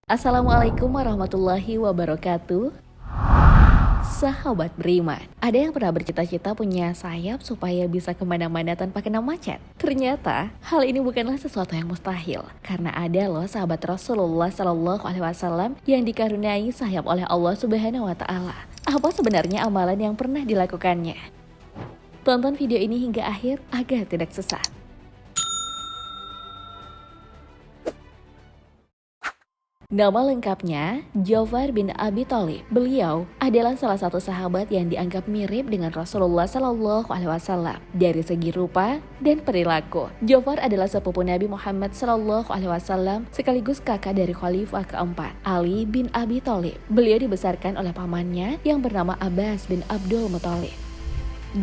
Assalamualaikum warahmatullahi wabarakatuh. Sahabat beriman, ada yang pernah bercita-cita punya sayap supaya bisa kemana-mana tanpa kena macet? Ternyata hal ini bukanlah sesuatu yang mustahil, karena ada loh sahabat Rasulullah Shallallahu Alaihi Wasallam yang dikaruniai sayap oleh Allah Subhanahu Wa Taala. Apa sebenarnya amalan yang pernah dilakukannya? Tonton video ini hingga akhir agar tidak sesat. Nama lengkapnya Ja'far bin Abi Thalib. Beliau adalah salah satu sahabat yang dianggap mirip dengan Rasulullah Shallallahu Alaihi Wasallam dari segi rupa dan perilaku. Ja'far adalah sepupu Nabi Muhammad Shallallahu Alaihi Wasallam sekaligus kakak dari Khalifah keempat, Ali bin Abi Thalib. Beliau dibesarkan oleh pamannya yang bernama Abbas bin Abdul Muthalib.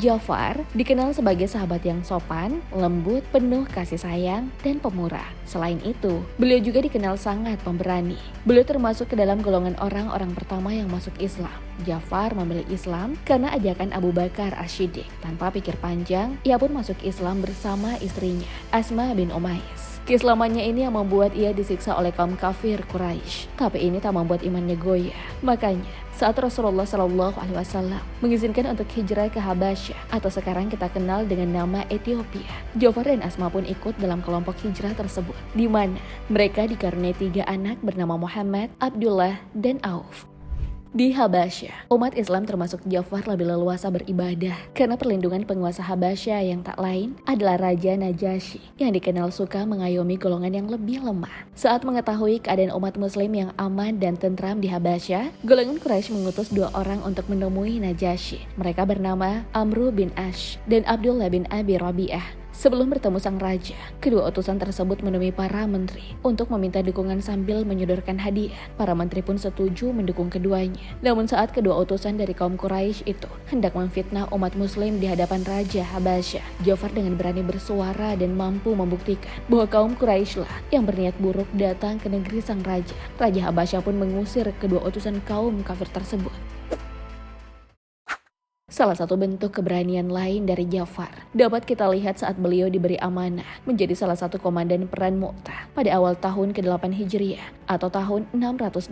Ja'far dikenal sebagai sahabat yang sopan, lembut, penuh kasih sayang, dan pemurah. Selain itu, beliau juga dikenal sangat pemberani. Beliau termasuk ke dalam golongan orang-orang pertama yang masuk Islam. Ja'far memilih Islam karena ajakan Abu Bakar As-Siddiq. Tanpa pikir panjang, ia pun masuk Islam bersama istrinya, Asma bin Umayyah. Keislamannya ini yang membuat ia disiksa oleh kaum kafir Quraisy. Tapi ini tak membuat imannya goyah. Makanya, saat Rasulullah Shallallahu Alaihi Wasallam mengizinkan untuk hijrah ke Habasyah atau sekarang kita kenal dengan nama Ethiopia, Ja'far dan Asma pun ikut dalam kelompok hijrah tersebut, di mana mereka dikaruniai 3 anak bernama Muhammad, Abdullah, dan Auf. Di Habasyah, umat Islam termasuk Ja'far lebih leluasa beribadah karena perlindungan penguasa Habasyah yang tak lain adalah Raja Najasyi yang dikenal suka mengayomi golongan yang lebih lemah. Saat mengetahui keadaan umat muslim yang aman dan tentram di Habasyah, golongan Quraisy mengutus 2 orang untuk menemui Najasyi. Mereka bernama Amru bin Ash dan Abdullah bin Abi Rabi'ah. Sebelum bertemu sang raja, kedua utusan tersebut menemui para menteri untuk meminta dukungan sambil menyodorkan hadiah. Para menteri pun setuju mendukung keduanya. Namun saat kedua utusan dari kaum Quraisy itu hendak memfitnah umat muslim di hadapan Raja Habasyah, Ja'far dengan berani bersuara dan mampu membuktikan bahwa kaum Quraisy lah yang berniat buruk datang ke negeri sang raja. Raja Habasyah pun mengusir kedua utusan kaum kafir tersebut. Salah satu bentuk keberanian lain dari Ja'far dapat kita lihat saat beliau diberi amanah menjadi salah satu komandan perang Mu'tah pada awal tahun ke-8 Hijriah atau tahun 629.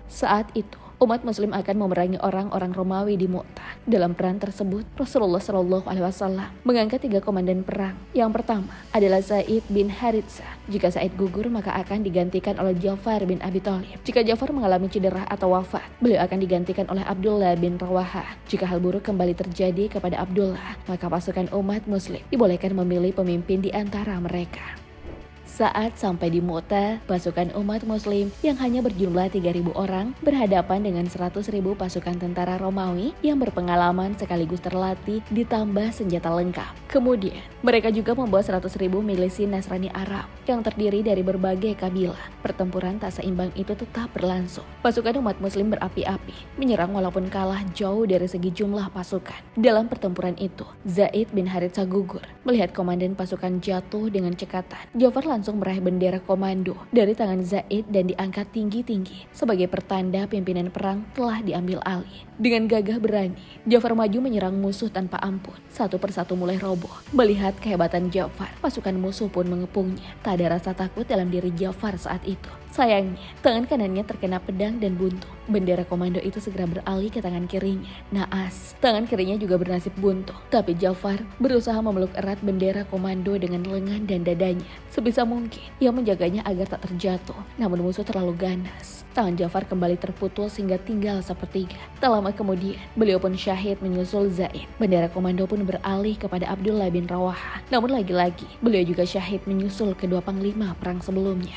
Saat itu, umat muslim akan memerangi orang-orang Romawi di Mu'tah. Dalam perang tersebut, Rasulullah Shallallahu Alaihi Wasallam mengangkat 3 komandan perang. Yang pertama adalah Zaid bin Haritsah. Jika Zaid gugur, maka akan digantikan oleh Ja'far bin Abi Thalib. Jika Ja'far mengalami cedera atau wafat, beliau akan digantikan oleh Abdullah bin Rawahah. Jika hal buruk kembali terjadi kepada Abdullah, maka pasukan umat muslim dibolehkan memilih pemimpin di antara mereka. Saat sampai di Mu'tah, pasukan umat muslim yang hanya berjumlah 3.000 orang berhadapan dengan 100.000 pasukan tentara Romawi yang berpengalaman sekaligus terlatih ditambah senjata lengkap. Kemudian, mereka juga membawa 100.000 milisi Nasrani Arab yang terdiri dari berbagai kabilah. Pertempuran tak seimbang itu tetap berlangsung. Pasukan umat muslim berapi-api, menyerang walaupun kalah jauh dari segi jumlah pasukan. Dalam pertempuran itu, Zaid bin Haritsah gugur. Melihat komandan pasukan jatuh dengan cekatan, Ja'far langsung meraih bendera komando dari tangan Zaid dan diangkat tinggi-tinggi sebagai pertanda pimpinan perang telah diambil alih. Dengan gagah berani, Ja'far maju menyerang musuh tanpa ampun. Satu persatu mulai roboh. Melihat kehebatan Ja'far, pasukan musuh pun mengepungnya. Tak ada rasa takut dalam diri Ja'far saat itu. Sayangnya, tangan kanannya terkena pedang dan buntung. Bendera komando itu segera beralih ke tangan kirinya. Naas, tangan kirinya juga bernasib buntung. Tapi Ja'far berusaha memeluk erat bendera komando dengan lengan dan dadanya. Sebisa mungkin, ia menjaganya agar tak terjatuh. Namun musuh terlalu ganas. Tangan Ja'far kembali terputus hingga tinggal sepertiga. Tak lama kemudian, beliau pun syahid menyusul Zaid. Bendera komando pun beralih kepada Abdullah bin Rawahah. Namun lagi-lagi, beliau juga syahid menyusul kedua panglima perang sebelumnya.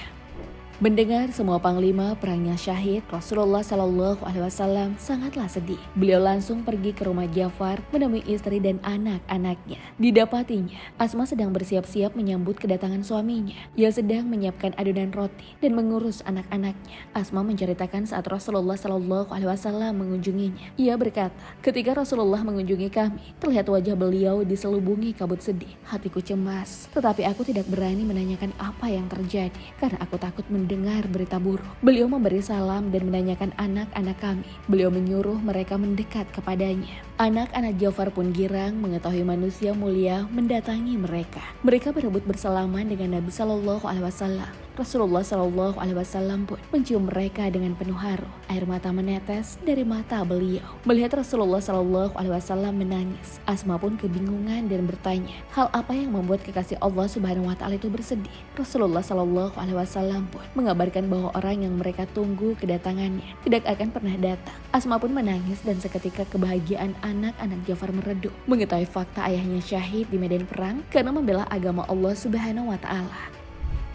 Mendengar semua panglima perangnya syahid, Rasulullah Shallallahu Alaihi Wasallam sangatlah sedih. Beliau langsung pergi ke rumah Ja'far menemui istri dan anak-anaknya. Didapatinya, Asma sedang bersiap-siap menyambut kedatangan suaminya. Ia sedang menyiapkan adonan roti dan mengurus anak-anaknya. Asma menceritakan saat Rasulullah Shallallahu Alaihi Wasallam mengunjunginya. Ia berkata, ketika Rasulullah mengunjungi kami, terlihat wajah beliau diselubungi kabut sedih. Hatiku cemas, tetapi aku tidak berani menanyakan apa yang terjadi karena aku takut mendengar berita buruk. Beliau memberi salam dan menanyakan anak-anak kami. Beliau menyuruh mereka mendekat kepadanya. Anak-anak Ja'far pun girang mengetahui manusia mulia mendatangi mereka. Mereka berebut bersalaman dengan Nabi Shallallahu Alaihi Wasallam. Rasulullah Shallallahu Alaihi Wasallam pun mencium mereka dengan penuh haru. Air mata menetes dari mata beliau. Melihat Rasulullah Shallallahu Alaihi Wasallam menangis, Asma pun kebingungan dan bertanya, hal apa yang membuat kekasih Allah Subhanahu Wa Taala itu bersedih? Rasulullah Shallallahu Alaihi Wasallam pun mengabarkan bahwa orang yang mereka tunggu kedatangannya tidak akan pernah datang. Asma pun menangis dan seketika kebahagiaan anak-anak Ja'far meredup mengetahui fakta ayahnya syahid di medan perang karena membela agama Allah Subhanahu Wa Taala.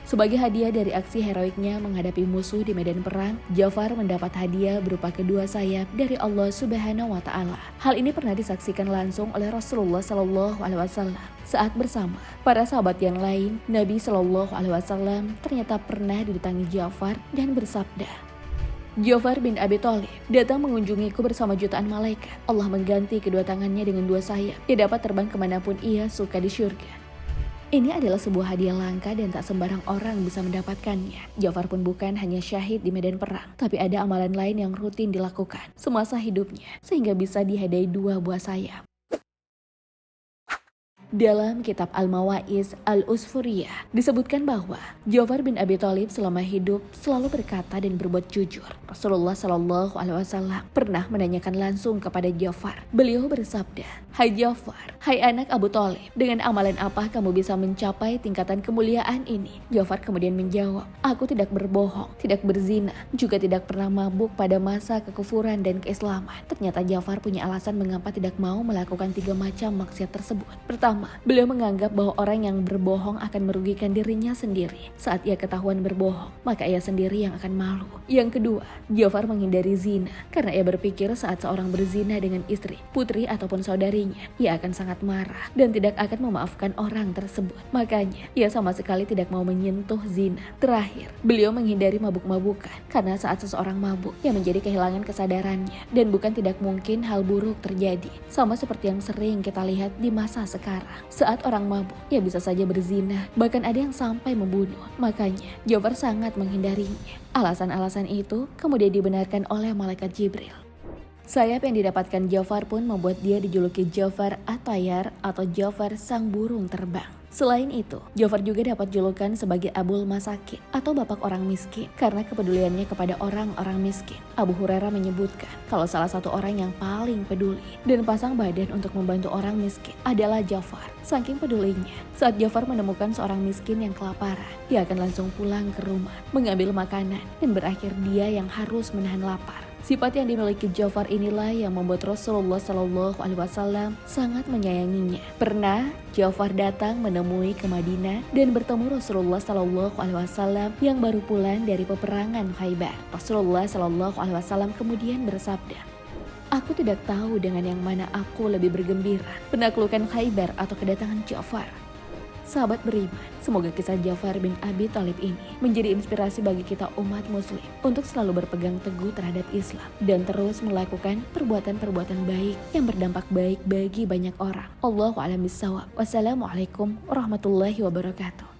Sebagai hadiah dari aksi heroiknya menghadapi musuh di medan perang, Ja'far mendapat hadiah berupa kedua sayap dari Allah Subhanahu wa Ta'ala. Hal ini pernah disaksikan langsung oleh Rasulullah Shallallahu Alaihi Wasallam. Saat bersama para sahabat yang lain, Nabi Shallallahu Alaihi Wasallam ternyata pernah didatangi Ja'far dan bersabda, Ja'far bin Abi Thalib datang mengunjungiku bersama jutaan malaikat. Allah mengganti kedua tangannya dengan dua sayap. Ia dapat terbang kemanapun ia suka di syurga. Ini adalah sebuah hadiah langka dan tak sembarang orang bisa mendapatkannya. Ja'far pun bukan hanya syahid di medan perang, tapi ada amalan lain yang rutin dilakukan semasa hidupnya sehingga bisa dihadiahi dua buah sayap. Dalam kitab Al-Mawaiz Al-Usfuriyah disebutkan bahwa Ja'far bin Abi Thalib selama hidup selalu berkata dan berbuat jujur. Rasulullah Shallallahu Alaihi Wasallam pernah menanyakan langsung kepada Ja'far. Beliau bersabda, "Hai Ja'far, hai anak Abu Thalib, dengan amalan apa kamu bisa mencapai tingkatan kemuliaan ini?" Ja'far kemudian menjawab, "Aku tidak berbohong, tidak berzina, juga tidak pernah mabuk pada masa kekufuran dan keislaman." Ternyata Ja'far punya alasan mengapa tidak mau melakukan 3 macam maksiat tersebut. Pertama, beliau menganggap bahwa orang yang berbohong akan merugikan dirinya sendiri. Saat ia ketahuan berbohong, maka ia sendiri yang akan malu. Yang kedua, Ja'far menghindari zina karena ia berpikir saat seorang berzina dengan istri, putri ataupun saudarinya, ia akan sangat marah dan tidak akan memaafkan orang tersebut. Makanya, ia sama sekali tidak mau menyentuh zina. Terakhir, beliau menghindari mabuk-mabukan karena saat seseorang mabuk, ia menjadi kehilangan kesadarannya dan bukan tidak mungkin hal buruk terjadi. Sama seperti yang sering kita lihat di masa sekarang. Saat orang mabuk, ia bisa saja berzina, bahkan ada yang sampai membunuh. Makanya, Ja'far sangat menghindarinya. Alasan-alasan itu kemudian dibenarkan oleh malaikat Jibril. Sayap yang didapatkan Ja'far pun membuat dia dijuluki Ja'far At-Tayyar atau Ja'far sang burung terbang. Selain itu, Ja'far juga dapat julukan sebagai Abul Masakin atau bapak orang miskin karena kepeduliannya kepada orang-orang miskin. Abu Hurairah menyebutkan kalau salah satu orang yang paling peduli dan pasang badan untuk membantu orang miskin adalah Ja'far. Saking pedulinya, saat Ja'far menemukan seorang miskin yang kelaparan, dia akan langsung pulang ke rumah, mengambil makanan, dan berakhir dia yang harus menahan lapar. Sifat yang dimiliki Ja'far inilah yang membuat Rasulullah Shallallahu Alaihi Wasallam sangat menyayanginya. Pernah Ja'far datang menemui ke Madinah dan bertemu Rasulullah Shallallahu Alaihi Wasallam yang baru pulang dari peperangan Khaybar. Rasulullah Shallallahu Alaihi Wasallam kemudian bersabda, "Aku tidak tahu dengan yang mana aku lebih bergembira, penaklukan Khaybar atau kedatangan Ja'far." Sahabat beriman, semoga kisah Ja'far bin Abi Thalib ini menjadi inspirasi bagi kita umat muslim untuk selalu berpegang teguh terhadap Islam dan terus melakukan perbuatan-perbuatan baik yang berdampak baik bagi banyak orang. Allahu a'lam bishawab. Wassalamualaikum warahmatullahi wabarakatuh.